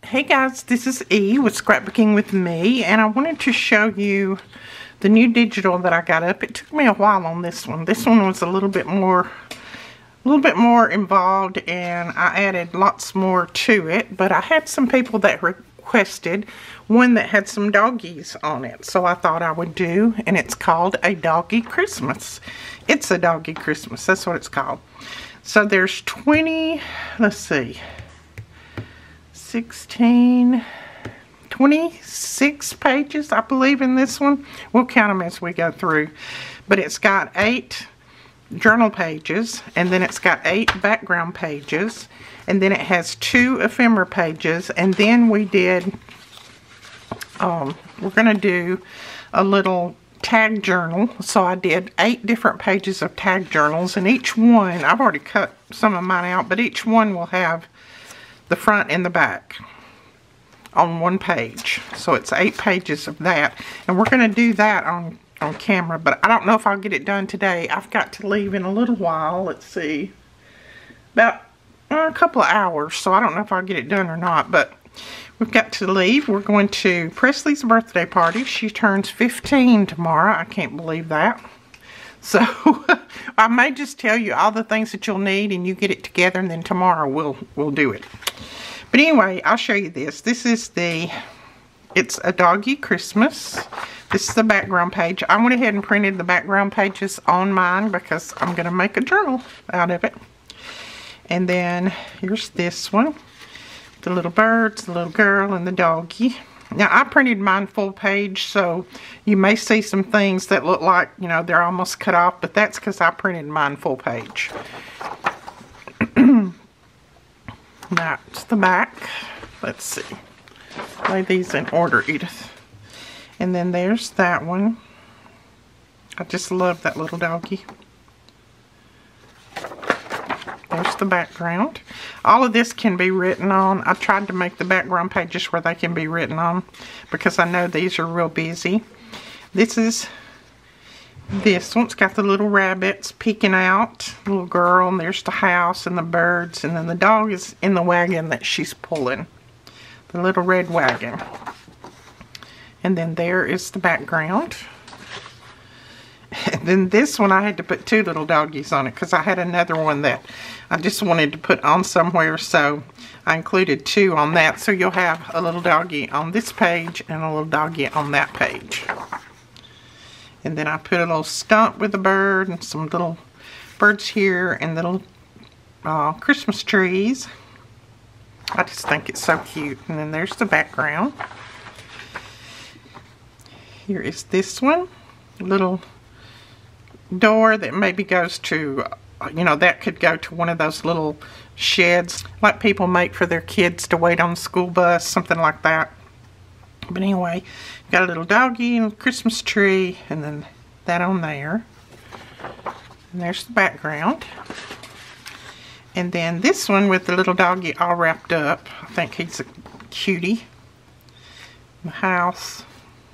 Hey guys, this is E with Scrapbooking with Me, and I wanted to show you the new digital that I got up. It took me a while on this one. This one was a little bit more involved, and I added lots more to it, but I had some people that requested one that had some doggies on it, so I thought I would do, and it's called a Doggie Christmas. It's a Doggie Christmas, that's what it's called. So there's 20, let's see, 26 pages, I believe, in this one. We'll count them as we go through. But it's got 8 journal pages, and then it's got 8 background pages, and then it has 2 ephemera pages, and then we did, we're going to do a little tag journal. So I did 8 different pages of tag journals, and each one, I've already cut some of mine out, but each one will have the front and the back on one page. So it's 8 pages of that, and we're going to do that on camera, but I don't know if I'll get it done today. I've got to leave in a little while. Let's see, about a couple of hours, so I don't know if I'll get it done or not, but we've got to leave. We're going to Presley's birthday party. She turns 15 tomorrow. I can't believe that. So I may just tell you all the things that you'll need and you get it together, and then tomorrow we'll do it. But anyway, I'll show you this. This is it's a Doggie Christmas. This is the background page. I went ahead and printed the background pages on mine because I'm going to make a journal out of it. And then here's this one. The little birds, the little girl, and the doggie. Now, I printed mine full page, so you may see some things that look like, you know, they're almost cut off, but that's because I printed mine full page. That's the back. Let's see. Lay these in order, Edith. And then there's that one. I just love that little doggie. There's the background. All of this can be written on. I tried to make the background pages where they can be written on because I know these are real busy. This one's got the little rabbits peeking out, the little girl, and there's the house and the birds, and then the dog is in the wagon that she's pulling, the little red wagon. And then there is the background. And then this one I had to put 2 little doggies on it because I had another one that I just wanted to put on somewhere, so I included 2 on that. So you'll have a little doggie on this page and a little doggie on that page. And then I put a little stump with a bird and some little birds here and little Christmas trees. I just think it's so cute. And then there's the background. Here is this one, little door that maybe goes to, you know, that could go to one of those little sheds like people make for their kids to wait on the school bus, something like that. But anyway, got a little doggie and a Christmas tree, and then that on there. And there's the background. And then this one with the little doggie all wrapped up. I think he's a cutie. The house,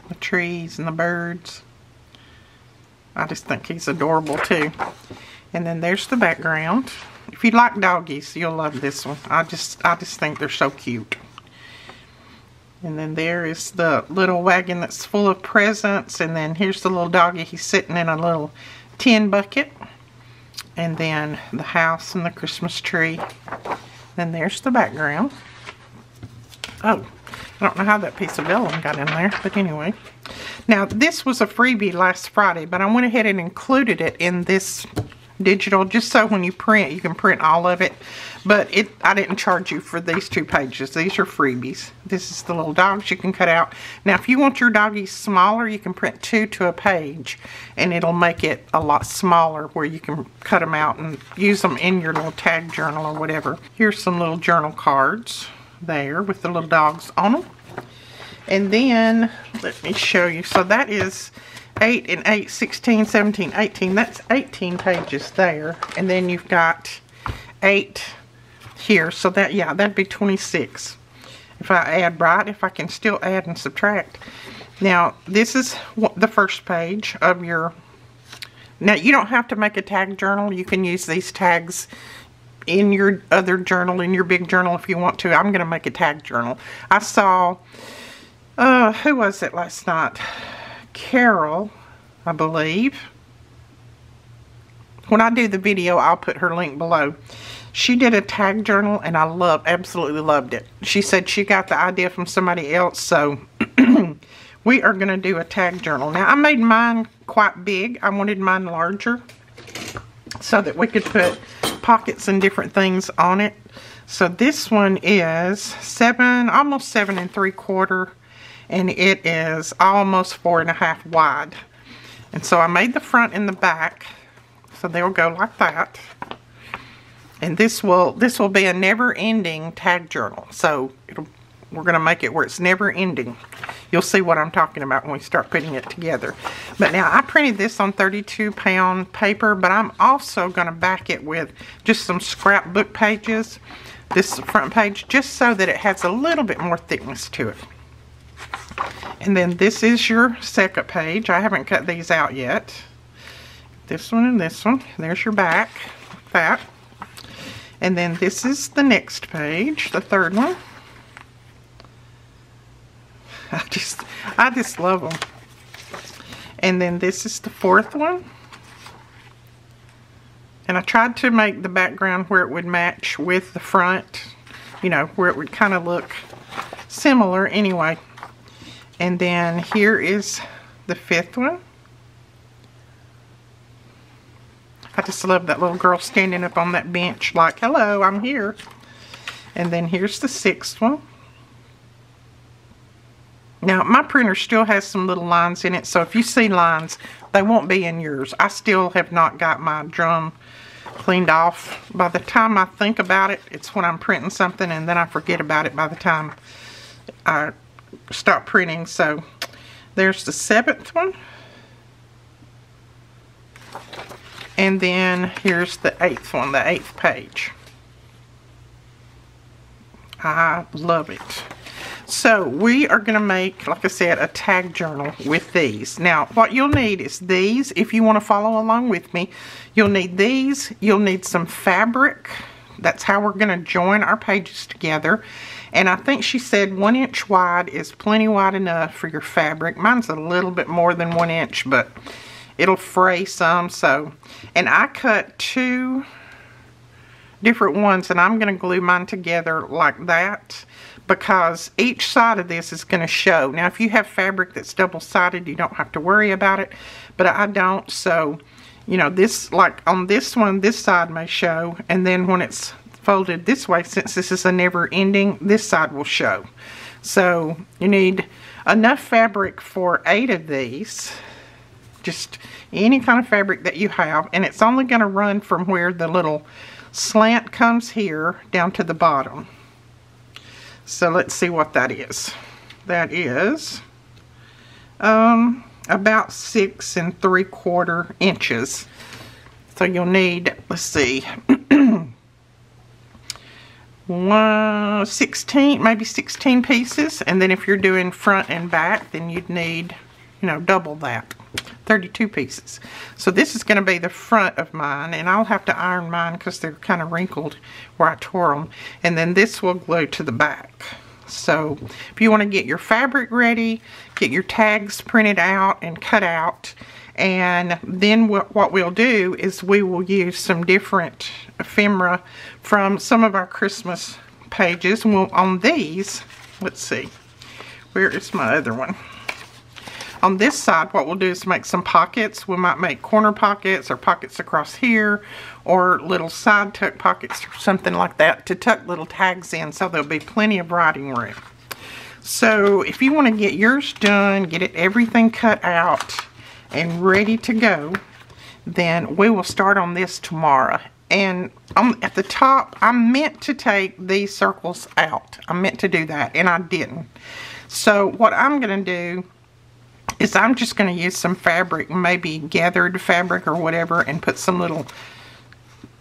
the trees, and the birds. I just think he's adorable too. And then there's the background. If you like doggies, you'll love this one. I just think they're so cute. And then there is the little wagon that's full of presents. And then here's the little doggie. He's sitting in a little tin bucket. And then the house and the Christmas tree. Then there's the background. Oh, I don't know how that piece of vellum got in there, but anyway. Now, this was a freebie last Friday, but I went ahead and included it in this digital just so when you print, you can print all of it. But I didn't charge you for these 2 pages. These are freebies. This is the little dogs you can cut out. Now, if you want your doggies smaller, you can print 2 to a page, and it'll make it a lot smaller where you can cut them out and use them in your little tag journal or whatever. Here's some little journal cards there with the little dogs on them. And then, let me show you. So that is 8 and 8, 16, 17, 18. That's 18 pages there. And then you've got 8 here. So that, yeah, that'd be 26. If I add right, if I can still add and subtract. Now, this is the first page of your... Now, you don't have to make a tag journal. You can use these tags in your other journal, in your big journal if you want to. I'm going to make a tag journal. I saw, who was it last night? Carol, I believe. When I do the video, I'll put her link below. She did a tag journal, and I absolutely loved it. She said she got the idea from somebody else, so we are going to do a tag journal. Now, I made mine quite big. I wanted mine larger so that we could put pockets and different things on it. So this one is almost 7 3/4, and it is almost 4 1/2 wide. And so I made the front and the back, so they'll go like that. And this will be a never-ending tag journal. So we're going to make it where it's never-ending. You'll see what I'm talking about when we start putting it together. But now, I printed this on 32-pound paper, but I'm also going to back it with just some scrapbook pages, this front page, just so that it has a little bit more thickness to it. And then this is your second page. I haven't cut these out yet. This one and this one. There's your back, like that. And then this is the next page, the third one. I just love them. And then this is the fourth one. And I tried to make the background where it would match with the front, you know, where it would kind of look similar anyway. And then here is the fifth one. I just love that little girl standing up on that bench like, hello, I'm here. And then here's the sixth one. Now, my printer still has some little lines in it, so if you see lines, they won't be in yours. I still have not got my drum cleaned off. By the time I think about it, it's when I'm printing something, and then I forget about it by the time I stop printing. So, there's the seventh one. And then here's the eighth one, the eighth page. I love it. So we are going to make, like I said, a tag journal with these. Now, what you'll need is these. If you want to follow along with me, you'll need these. You'll need some fabric. That's how we're going to join our pages together. And I think she said 1 inch wide is plenty wide enough for your fabric. Mine's a little bit more than 1 inch, but it'll fray some. So, and I cut 2 different ones, and I'm going to glue mine together like that, because each side of this is going to show. Now, if you have fabric that's double-sided, you don't have to worry about it, but I don't. So, you know, this, like on this one, this side may show, and then when it's folded this way, since this is a never-ending, this side will show. So, you need enough fabric for 8 of these, just any kind of fabric that you have, and it's only going to run from where the little slant comes here down to the bottom. So let's see what that is. That is about 6 3/4 inches. So you'll need, let's see, 16, maybe 16 pieces. And then if you're doing front and back, then you'd need, you know, double that, 32 pieces. So this is going to be the front of mine, and I'll have to iron mine because they're kind of wrinkled where I tore them. And then this will glue to the back. So if you want to get your fabric ready, get your tags printed out and cut out, and then what we'll do is we will use some different ephemera from some of our Christmas pages. And on these, let's see, where is my other one? On this side, what we'll do is make some pockets. We might make corner pockets or pockets across here, or little side tuck pockets or something like that to tuck little tags in, so there'll be plenty of writing room. So if you want to get yours done, get everything cut out and ready to go, then we will start on this tomorrow. And at the top, I meant to take these circles out. I meant to do that, and I didn't. So what I'm going to do is I'm just going to use some fabric, maybe gathered fabric or whatever, and put some little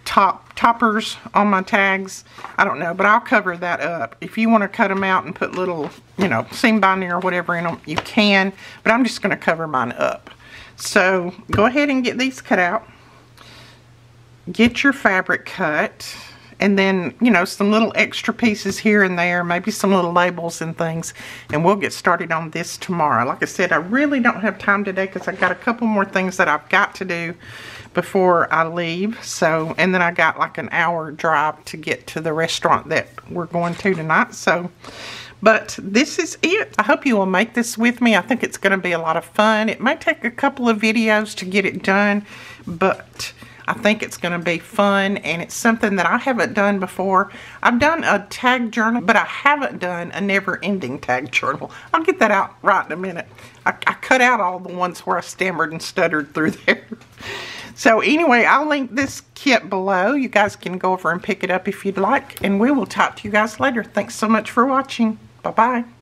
toppers on my tags. I don't know, but I'll cover that up. If you want to cut them out and put little, you know, seam binding or whatever in them, you can, but I'm just going to cover mine up. So go ahead and get these cut out. Get your fabric cut, and then, you know, some little extra pieces here and there, maybe some little labels and things, and we'll get started on this tomorrow. Like I said, I really don't have time today because I got a couple more things that I've got to do before I leave. So, and then I got like an hour drive to get to the restaurant that we're going to tonight. So, but this is it. I hope you will make this with me. I think it's going to be a lot of fun. It might take a couple of videos to get it done, but I think it's going to be fun, and it's something that I haven't done before. I've done a tag journal, but I haven't done a never-ending tag journal. I'll get that out right in a minute. I cut out all the ones where I stammered and stuttered through there. So anyway, I'll link this kit below. You guys can go over and pick it up if you'd like, and we will talk to you guys later. Thanks so much for watching. Bye-bye.